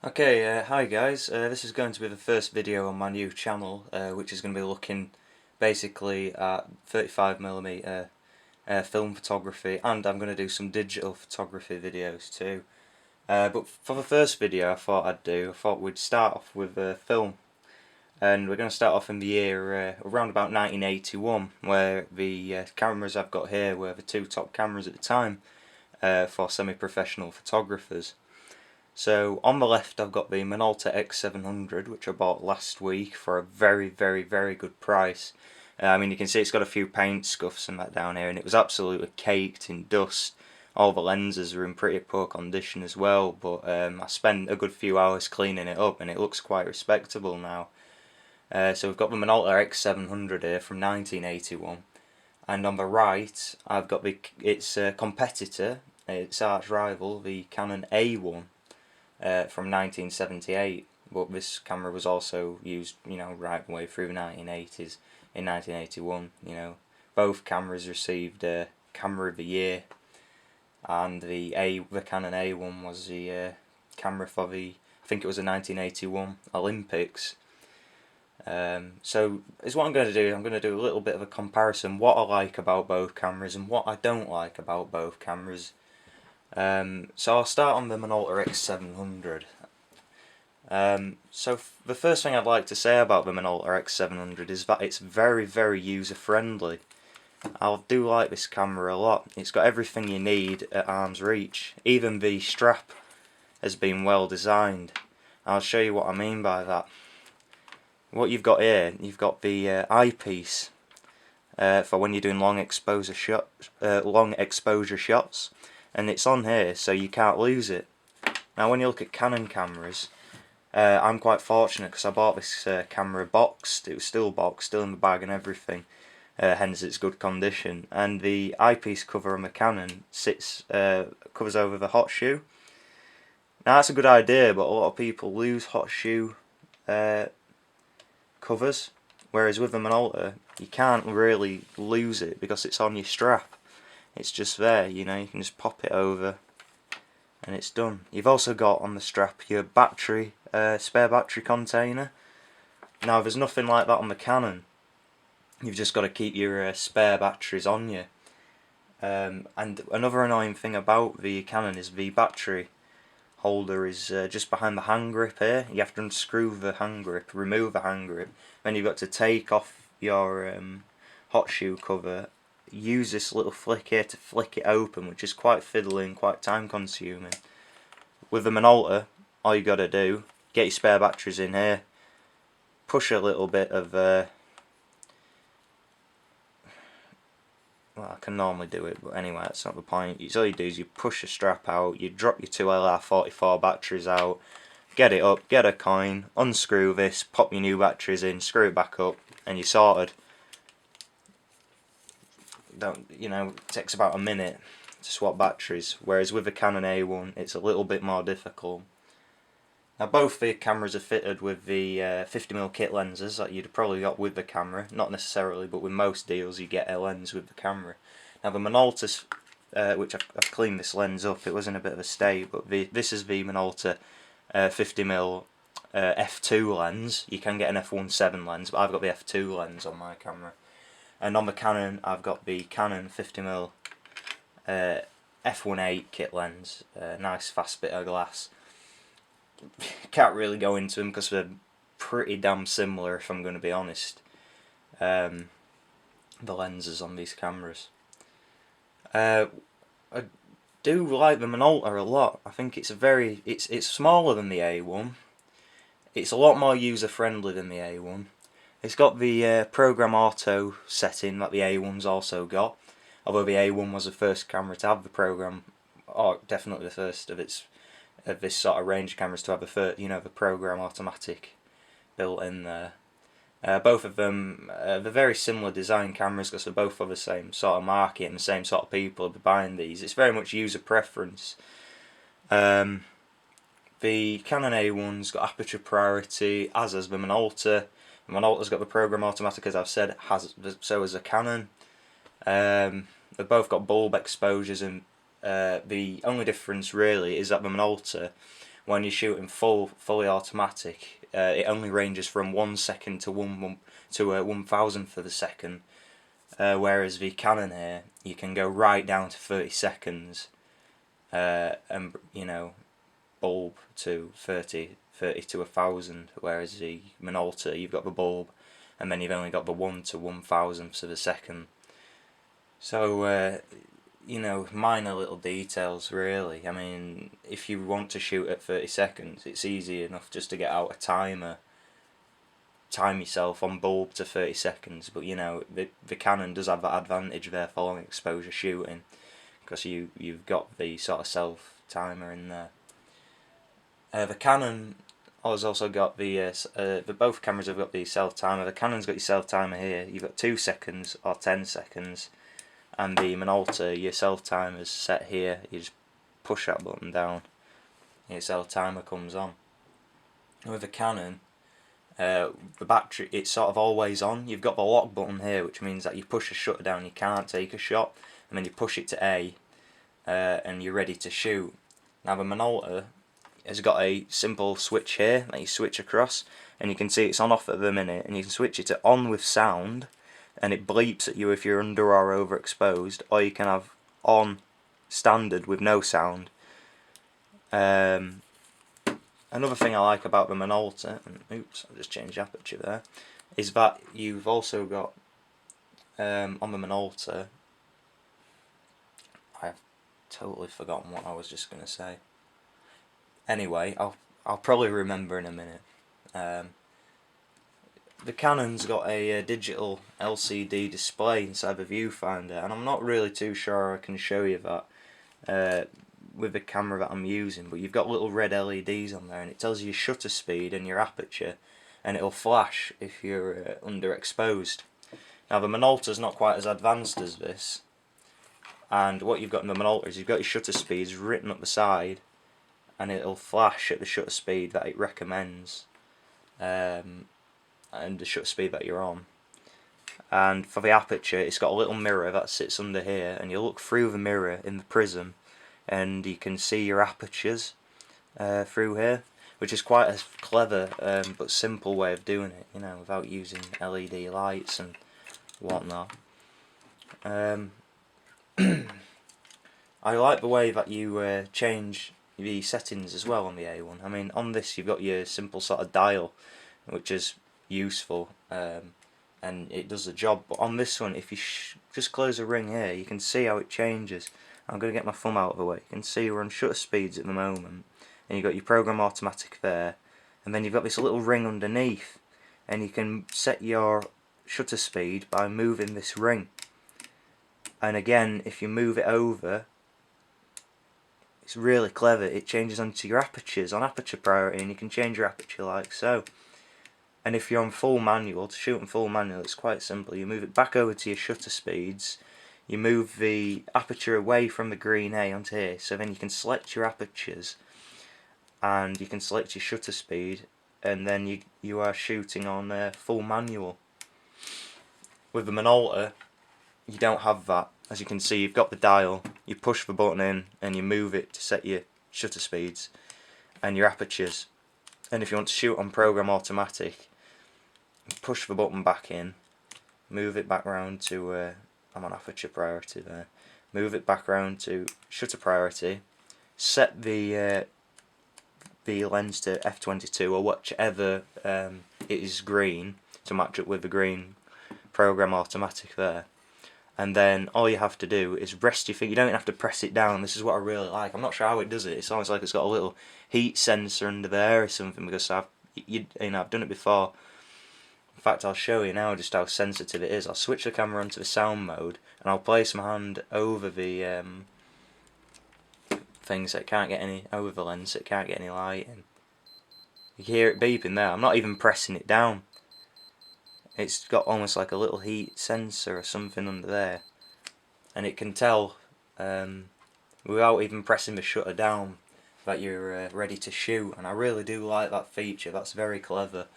Okay, hi guys, this is going to be the first video on my new channel, which is going to be looking basically at 35mm film photography, and I'm going to do some digital photography videos too. But for the first video I thought we'd start off with film, and we're going to start off in the year around about 1981, where the cameras I've got here were the two top cameras at the time for semi-professional photographers. So on the left I've got the Minolta X-700, which I bought last week for a very good price. I mean, you can see it's got a few paint scuffs and that down here, and it was absolutely caked in dust. All the lenses are in pretty poor condition as well, but I spent a good few hours cleaning it up and it looks quite respectable now. So we've got the Minolta X-700 here from 1981, and on the right I've got its competitor, its arch rival, the Canon A-1. From 1978, but this camera was also used, right the way through the 1980s. In 1981, both cameras received Camera of the Year, and the Canon A1 was the camera for I think it was the 1981 Olympics. So is what I'm going to do. I'm going to do a little bit of a comparison, what I like about both cameras and what I don't like about both cameras. So I'll start on the Minolta X-700. So the first thing I'd like to say about the Minolta X-700 is that it's very user friendly. I do like this camera a lot. It's got everything you need at arm's reach. Even the strap has been well designed. I'll show you what I mean by that. What you've got here, you've got the eyepiece for when you're doing long exposure shots, and it's on here so you can't lose it. Now when you look at Canon cameras, I'm quite fortunate because I bought this camera boxed. It was still boxed, still in the bag and everything, hence its good condition. And the eyepiece cover on the Canon covers over the hot shoe. Now that's a good idea, but a lot of people lose hot shoe covers, whereas with the Minolta you can't really lose it because it's on your strap. It's just there, you can just pop it over and it's done. You've also got on the strap your battery, spare battery container. Now there's nothing like that on the Canon. You've just got to keep your spare batteries on you. And another annoying thing about the Canon is the battery holder is just behind the hand grip here. You have to unscrew the hand grip, remove the hand grip, then you've got to take off your hot shoe cover, use this little flick here to flick it open, which is quite fiddly and quite time consuming. With the Minolta, all you got to do, get your spare batteries in here, push a little bit of well, I can normally do it, but anyway, that's not the point. All you do is you push the strap out, you drop your two LR44 batteries out, get it up, get a coin, unscrew this, pop your new batteries in, screw it back up, and you're sorted. It takes about a minute to swap batteries, whereas with the Canon A1 it's a little bit more difficult. Now both the cameras are fitted with the 50mm kit lenses that you'd probably got with the camera, not necessarily, but with most deals you get a lens with the camera. Now the Minolta's, which I've cleaned this lens up, it was in a bit of a state, but this is the Minolta 50mm f2 lens. You can get an f1.7 lens, but I've got the f2 lens on my camera. And on the Canon, I've got the Canon 50mm f1.8 kit lens, nice fast bit of glass. Can't really go into them because they're pretty damn similar, if I'm going to be honest, the lenses on these cameras. I do like the Minolta a lot. I think it's it's smaller than the A1. It's a lot more user friendly than the A1. It's got the program auto setting that the A1's also got, although the A1 was the first camera to have the program, or definitely the first of this sort of range of cameras to have the program automatic built in there. Both of them, they're very similar design cameras because they're both for the same sort of market and the same sort of people will be buying these. It's very much user preference. The Canon A1's got aperture priority, as has the Minolta. The Minolta's got the program automatic, as I've said, so has the Canon. They've both got bulb exposures, and the only difference really is that the Minolta when you're shooting fully automatic, it only ranges from 1 second to 1,000th of a second, whereas the Canon here, you can go right down to 30 seconds, and you know, bulb to 30 to 1,000, whereas the Minolta, you've got the bulb, and then you've only got the 1 to 1,000th of a second. So, you know, minor little details really. I mean, if you want to shoot at 30 seconds, it's easy enough just to get out a timer, time yourself on bulb to 30 seconds, but you know, the Canon does have that advantage there for long exposure shooting, because you've got the sort of self timer in there. The Canon has also got both cameras have got the self timer. The Canon's got your self timer here. You've got 2 seconds or 10 seconds, and the Minolta, your self timer's set here. You just push that button down, and your self timer comes on. And with the Canon, the battery, it's sort of always on. You've got the lock button here, which means that you push a shutter down, you can't take a shot, and then you push it to A, and you're ready to shoot. Now the Minolta has got a simple switch here that you switch across, and you can see it's on off at the minute, and you can switch it to on with sound, and it bleeps at you if you're under or overexposed, or you can have on standard with no sound. Another thing I like about the Minolta, and oops, I've just changed the aperture there, is that you've also got on the Minolta, I've totally forgotten what I was just going to say. Anyway, I'll probably remember in a minute. The Canon's got a digital LCD display inside the viewfinder, and I'm not really too sure I can show you that with the camera that I'm using, but you've got little red LEDs on there, and it tells you your shutter speed and your aperture, and it'll flash if you're underexposed. Now the Minolta's not quite as advanced as this, and what you've got in the Minolta is you've got your shutter speeds written up the side, and it'll flash at the shutter speed that it recommends, and the shutter speed that you're on. And for the aperture, it's got a little mirror that sits under here, and you look through the mirror in the prism, and you can see your apertures through here, which is quite a clever but simple way of doing it, you know, without using LED lights and whatnot. I like the way that you change the settings as well on the A1. I mean, on this you've got your simple sort of dial, which is useful, and it does the job, but on this one, if you just close the ring here, you can see how it changes. I'm going to get my thumb out of the way. You can see we're on shutter speeds at the moment, and you've got your program automatic there, and then you've got this little ring underneath, and you can set your shutter speed by moving this ring. And again, if you move it over, it's really clever. It changes onto your apertures on aperture priority, and you can change your aperture like so. And if you're on full manual, to shoot in full manual, it's quite simple. You move it back over to your shutter speeds, you move the aperture away from the green A onto here, so then you can select your apertures, and you can select your shutter speed, and then you are shooting on full manual. With the Minolta, you don't have that. As you can see, you've got the dial, you push the button in, and you move it to set your shutter speeds and your apertures. And if you want to shoot on program automatic, push the button back in, move it back round to, I'm on aperture priority there, move it back round to shutter priority, set the lens to f22 or whichever it is green to match up with the green program automatic there. And then all you have to do is rest your finger. You don't have to press it down. This is what I really like. I'm not sure how it does it. It's almost like it's got a little heat sensor under there or something, because I've done it before. In fact, I'll show you now just how sensitive it is. I'll switch the camera onto the sound mode, and I'll place my hand over the thing so it can't get any, over the lens so it can't get any light in. You can hear it beeping there. I'm not even pressing it down. It's got almost like a little heat sensor or something under there, and it can tell without even pressing the shutter down that you're ready to shoot, and I really do like that feature. That's very clever.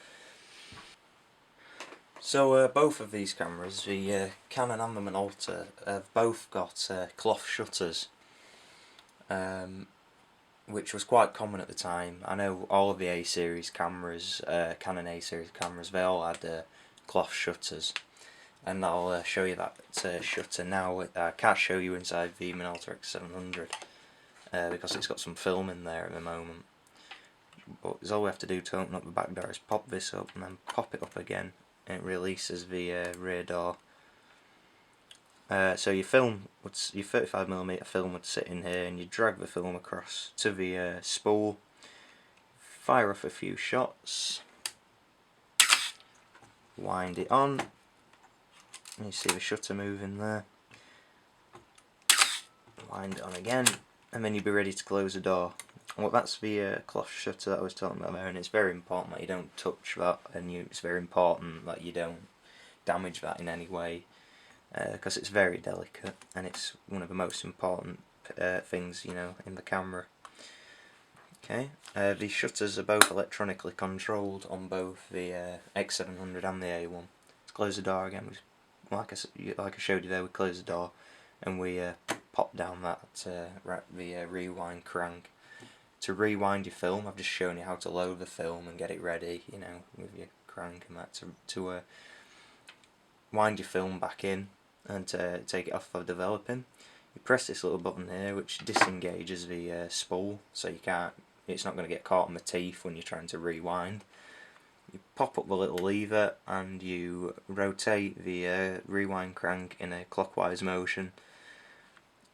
So both of these cameras, the Canon and the Minolta, have both got cloth shutters. which was quite common at the time. I know all of the A-series cameras, Canon A-series cameras, they all had cloth shutters, and I'll show you that shutter now. I can't show you inside the Minolta X-700 because it's got some film in there at the moment. But all we have to do to open up the back door is pop this up and then pop it up again, and it releases the rear door. So your 35mm film would sit in here, and you drag the film across to the spool, fire off a few shots, wind it on, and you see the shutter moving there, wind it on again, and then you'll be ready to close the door. Well, that's the cloth shutter that I was talking about there, and it's very important that you don't touch that, and it's very important that you don't damage that in any way, because it's very delicate, and it's one of the most important things, you know, in the camera. Okay, the shutters are both electronically controlled on both the X700 and the A1. Let's close the door again. Like I showed you there, we close the door and we pop down that the rewind crank. To rewind your film, I've just shown you how to load the film and get it ready, you know, with your crank and that, to wind your film back in and take it off for developing. You press this little button here which disengages the spool, so it's not going to get caught in the teeth when you're trying to rewind. You pop up the little lever and you rotate the rewind crank in a clockwise motion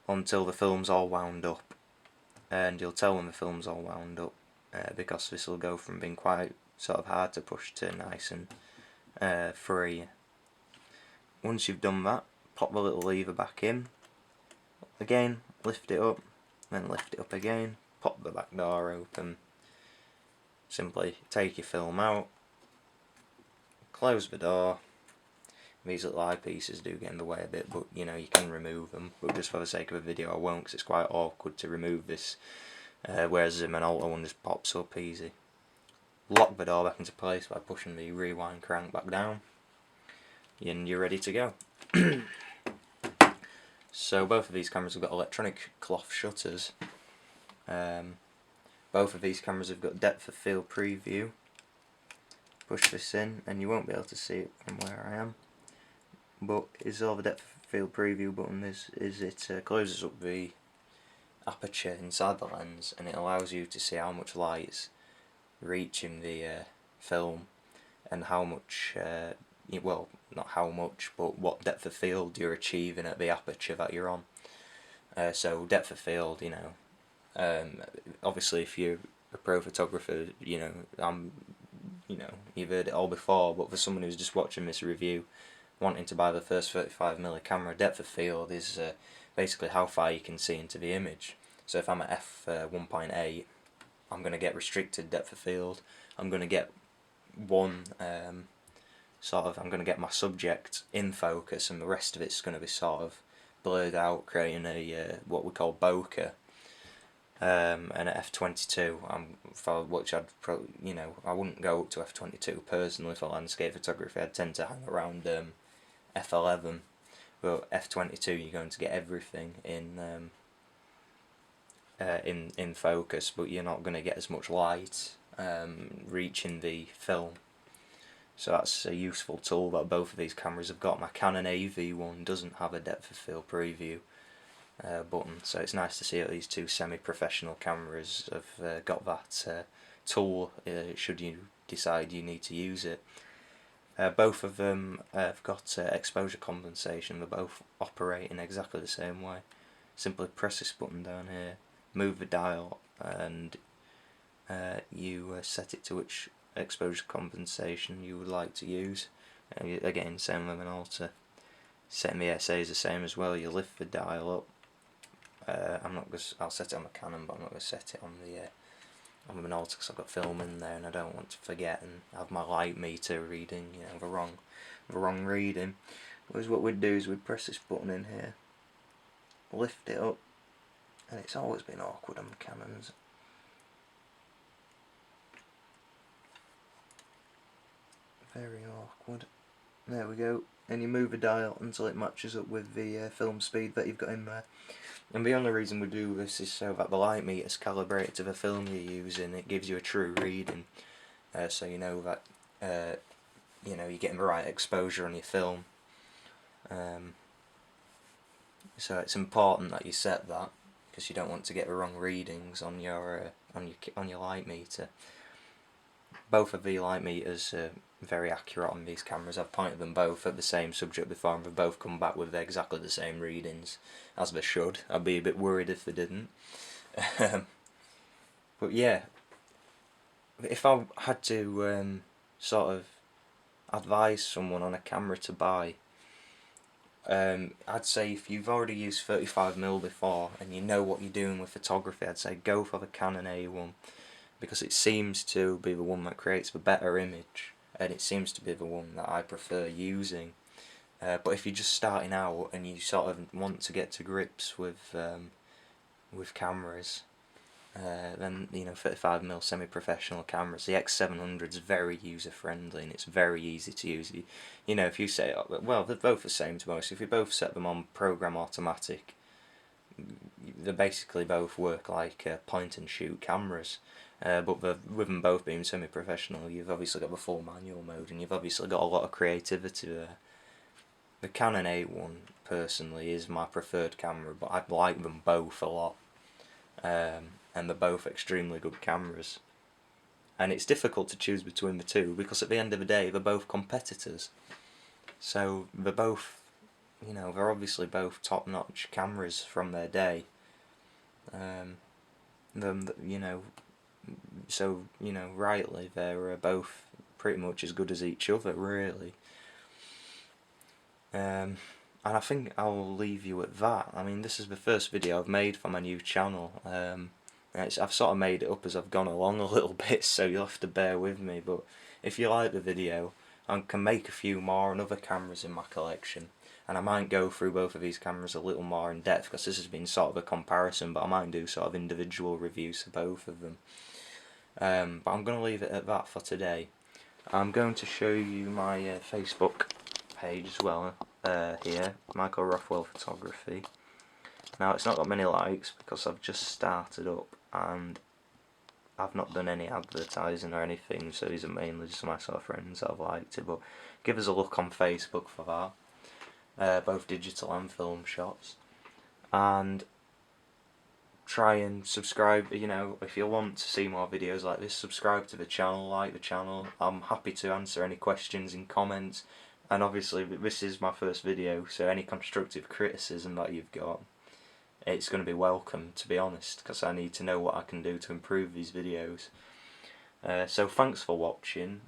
until the film's all wound up, and you'll tell when the film's all wound up because this will go from being quite sort of hard to push to nice and free. Once you've done that, pop the little lever back in, again lift it up, then lift it up again, pop the back door open, simply take your film out, close the door. These little eyepieces do get in the way a bit, but you know, you can remove them, but just for the sake of a video I won't, because it's quite awkward to remove this, whereas the Minolta one just pops up easy. Lock the door back into place by pushing the rewind crank back down, and you're ready to go. So both of these cameras have got electronic cloth shutters. Both of these cameras have got depth of field preview. Push this in and you won't be able to see it from where I am, but it's all the depth of field preview button is it closes up the aperture inside the lens, and it allows you to see how much light's reaching the film and how much well, not how much, but what depth of field you're achieving at the aperture that you're on. So depth of field, you know, obviously if you're a pro photographer, you know, you've heard it all before, but for someone who's just watching this review, wanting to buy the first 35mm camera, depth of field is basically how far you can see into the image. So if I'm at f1.8, I'm going to get restricted depth of field. I'm going to get I'm going to get my subject in focus, and the rest of it's going to be sort of blurred out, creating a what we call bokeh. And at f22, for which I wouldn't go up to f22 personally for landscape photography. I'd tend to hang around f11, but f22 you're going to get everything in focus, but you're not going to get as much light reaching the film. So that's a useful tool that both of these cameras have got. My Canon A-1 doesn't have a depth of field preview button, so it's nice to see that these two semi-professional cameras have got that tool should you decide you need to use it. Both of them have got exposure compensation. They both operate in exactly the same way. Simply press this button down here, move the dial, and you set it to which exposure compensation you would like to use. Again, same with Minolta. Setting the SA is the same as well. You lift the dial up. I'll set it on the Canon, but I'm not going to set it on the Minolta because I've got film in there and I don't want to forget and have my light meter reading, you know, the wrong reading. Whereas what we'd do is we'd press this button in here, lift it up, and it's always been awkward on the Canons. Very awkward. There we go. And you move a dial until it matches up with the film speed that you've got in there. And the only reason we do this is so that the light meter is calibrated to the film you're using. It gives you a true reading, so you know that you know you're getting the right exposure on your film. So it's important that you set that, because you don't want to get the wrong readings on your light meter. Both of the light meters are very accurate on these cameras. I've pointed them both at the same subject before, and they've both come back with exactly the same readings, as they should. I'd be a bit worried if they didn't. But yeah, if I had to sort of advise someone on a camera to buy, I'd say if you've already used 35mm before and you know what you're doing with photography, I'd say go for the Canon A-1, because it seems to be the one that creates the better image, and it seems to be the one that I prefer using. But if you're just starting out and you sort of want to get to grips with cameras, then you know 35mm semi-professional cameras. The X-700 is very user-friendly and it's very easy to use. You know, if you say, well, they're both the same to be honest. If you both set them on program automatic, they basically both work like point-and-shoot cameras. But with them both being semi-professional, you've obviously got the full manual mode, and you've obviously got a lot of creativity there. The Canon A1 personally is my preferred camera, but I like them both a lot. And they're both extremely good cameras. And it's difficult to choose between the two, because at the end of the day they're both competitors. So they're both, you know, they're obviously both top-notch cameras from their day. You know, so you know, rightly they're both pretty much as good as each other, really. And I think I'll leave you at that. I mean, this is the first video I've made for my new channel. I've sort of made it up as I've gone along a little bit, so you'll have to bear with me. But if you like the video, I can make a few more on other cameras in my collection, and I might go through both of these cameras a little more in depth, because this has been sort of a comparison, but I might do sort of individual reviews for both of them. But I'm going to leave it at that for today. I'm going to show you my Facebook page as well, here, Michael Rothwell Photography. Now, it's not got many likes because I've just started up and I've not done any advertising or anything, so these are mainly just my sort of friends that have liked it. But give us a look on Facebook for that, both digital and film shots, and try and subscribe. You know, if you want to see more videos like this, subscribe to the channel, like the channel. I'm happy to answer any questions in comments, and obviously this is my first video, so any constructive criticism that you've got, it's going to be welcome, to be honest, because I need to know what I can do to improve these videos. So thanks for watching,